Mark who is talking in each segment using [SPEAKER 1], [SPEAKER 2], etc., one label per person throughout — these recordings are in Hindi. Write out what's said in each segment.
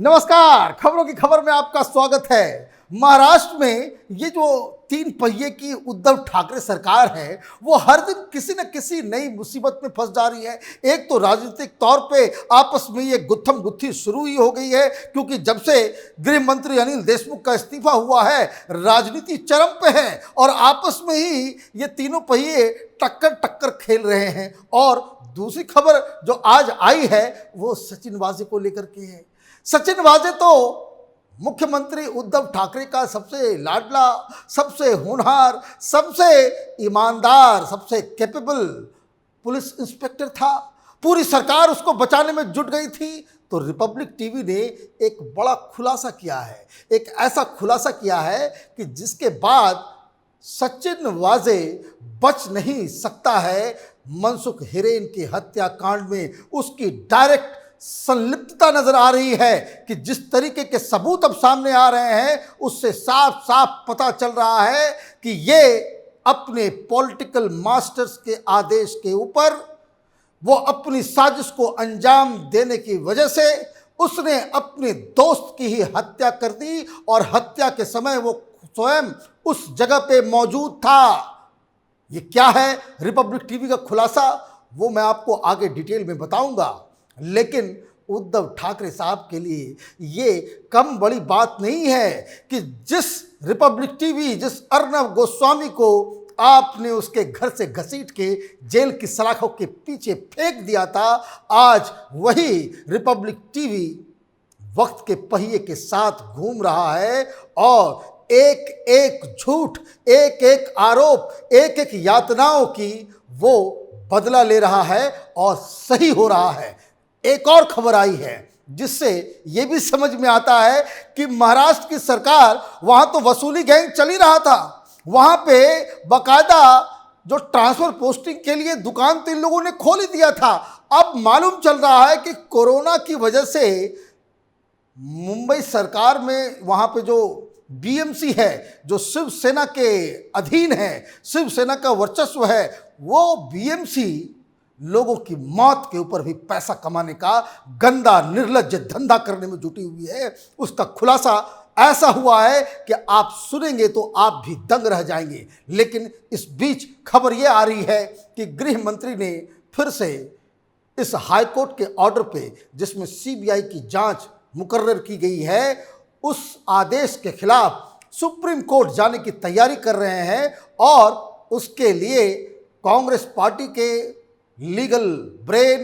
[SPEAKER 1] नमस्कार, खबरों की खबर में आपका स्वागत है। महाराष्ट्र में ये जो 3 पहिए की उद्धव ठाकरे सरकार है वो हर दिन किसी न किसी नई मुसीबत में फंस जा रही है। एक तो राजनीतिक तौर पे आपस में ये गुत्थम गुत्थी शुरू ही हो गई है, क्योंकि जब से गृह मंत्री अनिल देशमुख का इस्तीफा हुआ है राजनीति चरम पे है और आपस में ही ये तीनों पहिए टक्कर टक्कर खेल रहे हैं। और दूसरी खबर जो आज आई है वो सचिन वाजे को लेकर के है। सचिन वाजे तो मुख्यमंत्री उद्धव ठाकरे का सबसे लाडला, सबसे होनहार, सबसे ईमानदार, सबसे कैपेबल पुलिस इंस्पेक्टर था। पूरी सरकार उसको बचाने में जुट गई थी। तो रिपब्लिक टीवी ने एक बड़ा खुलासा किया है, एक ऐसा खुलासा किया है कि जिसके बाद सचिन वाजे बच नहीं सकता है। मनसुख हिरेन की हत्याकांड में उसकी डायरेक्ट संलिप्तता नजर आ रही है कि जिस तरीके के सबूत अब सामने आ रहे हैं उससे साफ साफ पता चल रहा है कि ये अपने पॉलिटिकल मास्टर्स के आदेश के ऊपर वो अपनी साजिश को अंजाम देने की वजह से उसने अपने दोस्त की ही हत्या कर दी और हत्या के समय वो स्वयं उस जगह पे मौजूद था। ये क्या है रिपब्लिक टीवी का खुलासा, वो मैं आपको आगे डिटेल में बताऊंगा। लेकिन उद्धव ठाकरे साहब के लिए ये कम बड़ी बात नहीं है कि जिस रिपब्लिक टीवी, जिस अर्नब गोस्वामी को आपने उसके घर से घसीट के जेल की सलाखों के पीछे फेंक दिया था, आज वही रिपब्लिक टीवी वक्त के पहिए के साथ घूम रहा है और एक एक झूठ, एक एक आरोप, एक एक यातनाओं की वो बदला ले रहा है और सही हो रहा है। एक और खबर आई है जिससे यह भी समझ में आता है कि महाराष्ट्र की सरकार, वहां तो वसूली गैंग चल ही रहा था, वहां पे बकायदा जो ट्रांसफर पोस्टिंग के लिए दुकान तो इन लोगों ने खोल ही दिया था। अब मालूम चल रहा है कि कोरोना की वजह से मुंबई सरकार में वहां पे जो बीएमसी है, जो शिवसेना के अधीन है, शिवसेना का वर्चस्व है, वो बीएमसी लोगों की मौत के ऊपर भी पैसा कमाने का गंदा निर्लज्ज धंधा करने में जुटी हुई है। उसका खुलासा ऐसा हुआ है कि आप सुनेंगे तो आप भी दंग रह जाएंगे। लेकिन इस बीच खबर यह आ रही है कि गृह मंत्री ने फिर से इस हाईकोर्ट के ऑर्डर पे, जिसमें सीबीआई की जांच मुकर्रर की गई है, उस आदेश के खिलाफ सुप्रीम कोर्ट जाने की तैयारी कर रहे हैं और उसके लिए कांग्रेस पार्टी के लीगल ब्रेन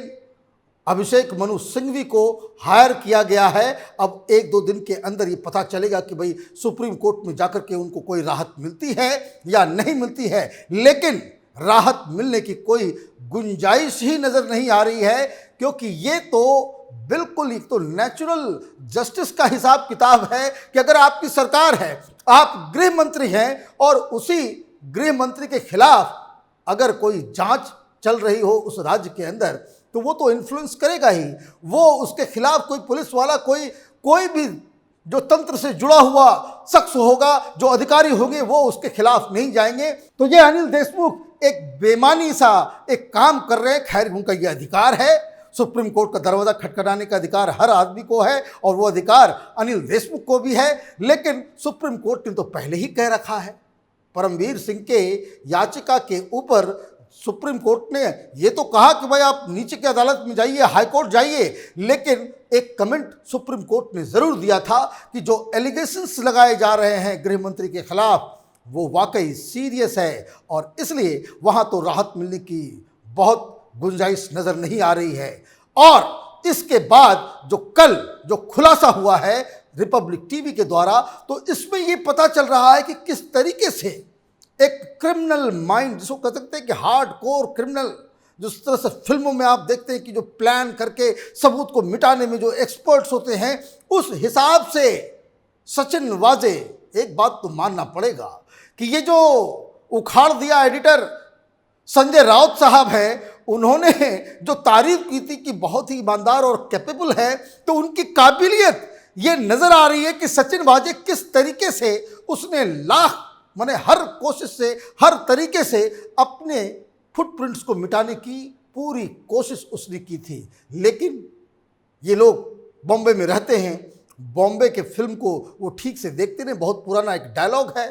[SPEAKER 1] अभिषेक मनु सिंघवी को हायर किया गया है। अब 1-2 दिन के अंदर ये पता चलेगा कि भाई सुप्रीम कोर्ट में जाकर के उनको कोई राहत मिलती है या नहीं मिलती है। लेकिन राहत मिलने की कोई गुंजाइश ही नज़र नहीं आ रही है, क्योंकि ये तो बिल्कुल एक तो नेचुरल जस्टिस का हिसाब किताब है कि अगर आपकी सरकार है, आप गृह मंत्री हैं और उसी गृह मंत्री के खिलाफ अगर कोई जांच चल रही हो उस राज्य के अंदर, तो वो तो इन्फ्लुएंस करेगा ही। वो उसके खिलाफ कोई पुलिस वाला, कोई भी जो तंत्र से जुड़ा हुआ शख्स होगा, जो अधिकारी होंगे, वो उसके खिलाफ नहीं जाएंगे। तो ये अनिल देशमुख एक बेमानी सा एक काम कर रहे हैं। खैर, उनका ये अधिकार है, सुप्रीम कोर्ट का दरवाज़ा खटखटाने का अधिकार हर आदमी को है और वो अधिकार अनिल देशमुख को भी है। लेकिन सुप्रीम कोर्ट ने तो पहले ही कह रखा है, परमवीर सिंह के याचिका के ऊपर सुप्रीम कोर्ट ने ये तो कहा कि भाई आप नीचे की अदालत में जाइए, हाई कोर्ट जाइए। लेकिन एक कमेंट सुप्रीम कोर्ट ने ज़रूर दिया था कि जो एलिगेशंस लगाए जा रहे हैं गृह मंत्री के खिलाफ वो वाकई सीरियस है और इसलिए वहाँ तो राहत मिलने की बहुत गुंजाइश नज़र नहीं आ रही है। और इसके बाद जो कल जो खुलासा हुआ है रिपब्लिक टीवी के द्वारा, तो इसमें ये पता चल रहा है कि किस तरीके से एक क्रिमिनल माइंड, जिसको कह सकते हैं कि हार्ड कोर क्रिमिनल, जिस तरह से फिल्मों में आप देखते हैं कि जो प्लान करके सबूत को मिटाने में जो एक्सपर्ट्स होते हैं, उस हिसाब से सचिन वाजे, एक बात तो मानना पड़ेगा कि ये जो उखाड़ दिया एडिटर संजय राउत साहब हैं, उन्होंने जो तारीफ की थी कि बहुत ही ईमानदार और कैपेबल है, तो उनकी काबिलियत ये नज़र आ रही है कि सचिन वाजे किस तरीके से उसने माने हर कोशिश से, हर तरीके से अपने फुटप्रिंट्स को मिटाने की पूरी कोशिश उसने की थी। लेकिन ये लोग बॉम्बे में रहते हैं, बॉम्बे के फिल्म को वो ठीक से देखते नहीं। बहुत पुराना एक डायलॉग है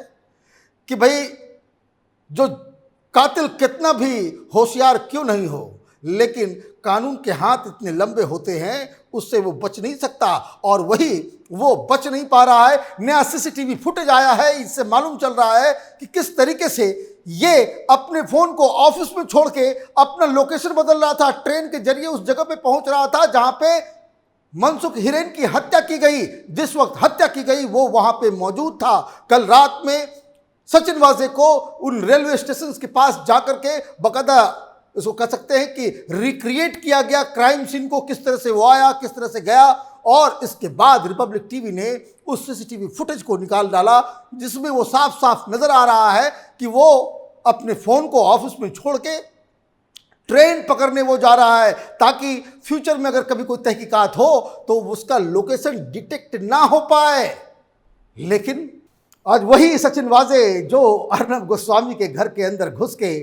[SPEAKER 1] कि भाई जो कातिल कितना भी होशियार क्यों नहीं हो, लेकिन कानून के हाथ इतने लंबे होते हैं उससे वो बच नहीं सकता, और वही वो बच नहीं पा रहा है। नया सीसीटीवी फुटेज आया है, इससे मालूम चल रहा है कि किस तरीके से ये अपने फोन को ऑफिस में छोड़ के अपना लोकेशन बदल रहा था, ट्रेन के जरिए उस जगह पे पहुंच रहा था जहां पे मनसुख हिरेन की हत्या की गई। जिस वक्त हत्या की गई वो वहां पे मौजूद था। कल रात में सचिन वाजे को उन रेलवे स्टेशन के पास जाकर के बकायदा इसको कह सकते हैं कि रिक्रिएट किया गया क्राइम सीन को, किस तरह से वो आया, किस तरह से गया। और इसके बाद रिपब्लिक टीवी ने उस सीसीटीवी फुटेज को निकाल डाला जिसमें वो साफ साफ नजर आ रहा है कि वो अपने फोन को ऑफिस में छोड़ के ट्रेन पकड़ने वो जा रहा है, ताकि फ्यूचर में अगर कभी कोई तहकीकात हो तो उसका लोकेशन डिटेक्ट ना हो पाए। लेकिन आज वही सचिन वाजे जो अर्नब गोस्वामी के घर के अंदर घुस के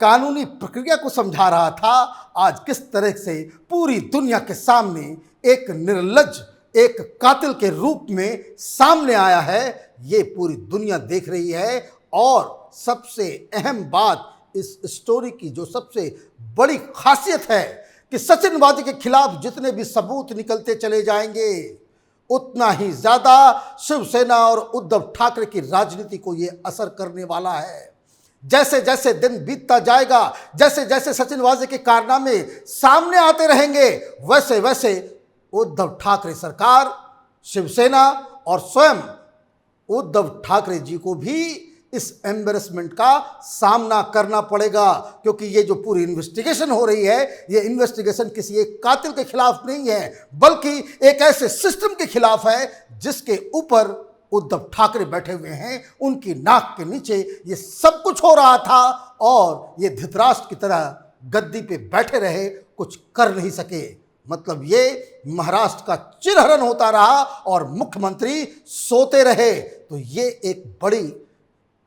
[SPEAKER 1] कानूनी प्रक्रिया को समझा रहा था, आज किस तरह से पूरी दुनिया के सामने एक निर्लज्ज, एक कातिल के रूप में सामने आया है, ये पूरी दुनिया देख रही है। और सबसे अहम बात इस स्टोरी की जो सबसे बड़ी खासियत है कि सचिन वाजे के खिलाफ जितने भी सबूत निकलते चले जाएंगे उतना ही ज्यादा शिवसेना और उद्धव ठाकरे की राजनीति को ये असर करने वाला है। जैसे जैसे दिन बीतता जाएगा, जैसे जैसे सचिन वाजे के कारनामे सामने आते रहेंगे, वैसे वैसे उद्धव ठाकरे सरकार, शिवसेना और स्वयं उद्धव ठाकरे जी को भी इस एम्बेरसमेंट का सामना करना पड़ेगा। क्योंकि ये जो पूरी इन्वेस्टिगेशन हो रही है, ये इन्वेस्टिगेशन किसी एक कातिल के खिलाफ नहीं है, बल्कि एक ऐसे सिस्टम के खिलाफ है जिसके ऊपर उद्धव ठाकरे बैठे हुए हैं। उनकी नाक के नीचे ये सब कुछ हो रहा था और ये धृतराष्ट्र की तरह गद्दी पे बैठे रहे, कुछ कर नहीं सके। मतलब ये महाराष्ट्र का चिरहरण होता रहा और मुख्यमंत्री सोते रहे। तो ये एक बड़ी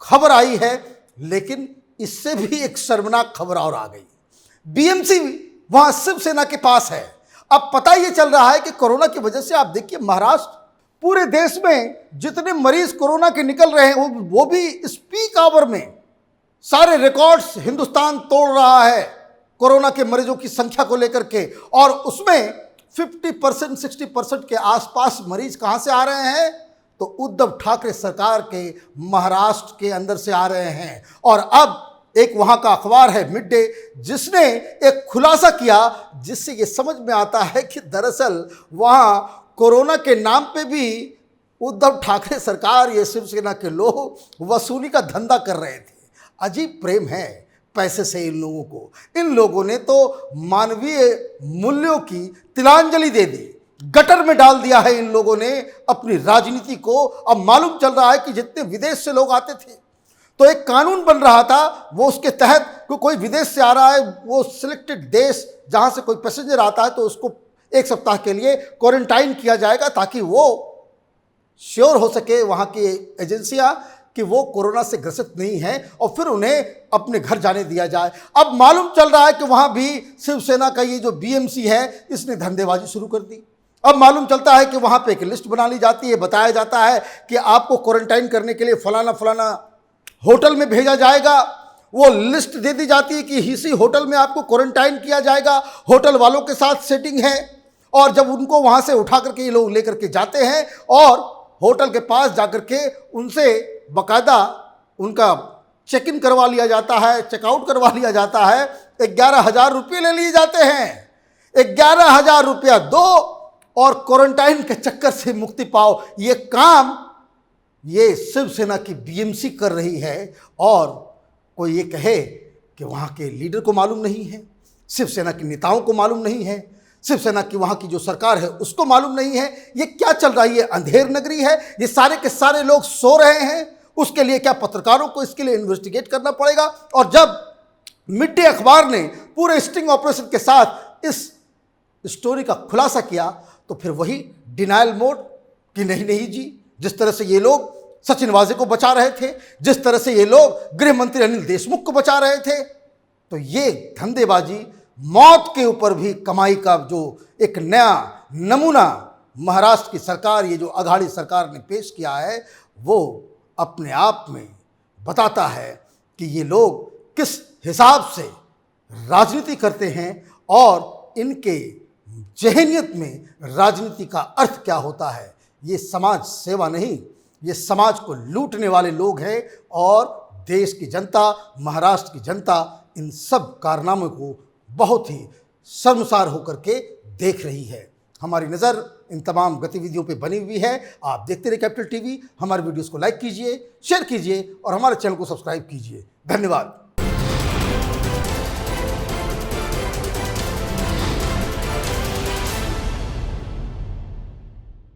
[SPEAKER 1] खबर आई है, लेकिन इससे भी एक शर्मनाक खबर और आ गई। बीएमसी वहां शिवसेना के पास है। अब पता ये चल रहा है कि कोरोना की वजह से आप देखिए महाराष्ट्र, पूरे देश में जितने मरीज कोरोना के निकल रहे हैं वो भी इस पीक आवर में सारे रिकॉर्ड्स हिंदुस्तान तोड़ रहा है कोरोना के मरीजों की संख्या को लेकर के। और उसमें 50% 60% के आसपास मरीज कहां से आ रहे हैं? तो उद्धव ठाकरे सरकार के महाराष्ट्र के अंदर से आ रहे हैं। और अब एक वहां का अखबार है मिड डे, जिसने एक खुलासा किया जिससे ये समझ में आता है कि दरअसल वहां कोरोना के नाम पे भी उद्धव ठाकरे सरकार, ये शिवसेना के लोग वसूली का धंधा कर रहे थे। अजीब प्रेम है पैसे से इन लोगों को। इन लोगों ने तो मानवीय मूल्यों की तिलांजलि दे दी, गटर में डाल दिया है इन लोगों ने अपनी राजनीति को। अब मालूम चल रहा है कि जितने विदेश से लोग आते थे तो एक कानून बन रहा था, वो उसके तहत कोई विदेश से आ रहा है, वो सिलेक्टेड देश जहां से कोई पैसेंजर आता है तो उसको 1 सप्ताह के लिए क्वारंटाइन किया जाएगा, ताकि वो श्योर हो सके वहां की एजेंसियां कि वो कोरोना से ग्रसित नहीं है, और फिर उन्हें अपने घर जाने दिया जाए। अब मालूम चल रहा है कि वहां भी शिवसेना का ये जो बीएमसी है, इसने धंधेबाजी शुरू कर दी। अब मालूम चलता है कि वहां पे एक लिस्ट बना ली जाती है, बताया जाता है कि आपको क्वारंटाइन करने के लिए फलाना फलाना होटल में भेजा जाएगा। वो लिस्ट दे दी जाती है कि इसी होटल में आपको क्वारंटाइन किया जाएगा। होटल वालों के साथ सेटिंग है, और जब उनको वहां से उठा करके ये लोग लेकर के जाते हैं और होटल के पास जाकर के उनसे बाकायदा उनका चेक इन करवा लिया जाता है, चेकआउट करवा लिया जाता है। 11,000 रुपये ले लिए जाते हैं। 11,000 रुपया दो और क्वारंटाइन के चक्कर से मुक्ति पाओ। ये काम ये शिवसेना की बीएमसी कर रही है, और कोई ये कहे कि वहाँ के लीडर को मालूम नहीं है, शिवसेना के नेताओं को मालूम नहीं है, शिवसेना की वहाँ की जो सरकार है उसको मालूम नहीं है। ये क्या चल रहा है? ये अंधेर नगरी है, ये सारे के सारे लोग सो रहे हैं। उसके लिए क्या पत्रकारों को इसके लिए इन्वेस्टिगेट करना पड़ेगा? और जब मिड डे अखबार ने पूरे स्टिंग ऑपरेशन के साथ इस स्टोरी का खुलासा किया तो फिर वही डिनायल मोड कि नहीं नहीं जी, जिस तरह से ये लोग सचिन वाजे को बचा रहे थे, जिस तरह से ये लोग गृह मंत्री अनिल देशमुख को बचा रहे थे, तो ये धंधेबाजी मौत के ऊपर भी कमाई का जो एक नया नमूना महाराष्ट्र की सरकार, ये जो अघाड़ी सरकार ने पेश किया है, वो अपने आप में बताता है कि ये लोग किस हिसाब से राजनीति करते हैं और इनके ज़हनियत में राजनीति का अर्थ क्या होता है। ये समाज सेवा नहीं, ये समाज को लूटने वाले लोग हैं और देश की जनता, महाराष्ट्र की जनता इन सब कारनामों को बहुत ही शर्मसार होकर के देख रही है। हमारी नज़र इन तमाम गतिविधियों पे बनी हुई है। आप देखते रहिए कैपिटल टीवी। हमारे वीडियोस को लाइक कीजिए, शेयर कीजिए और हमारे चैनल को सब्सक्राइब कीजिए। धन्यवाद।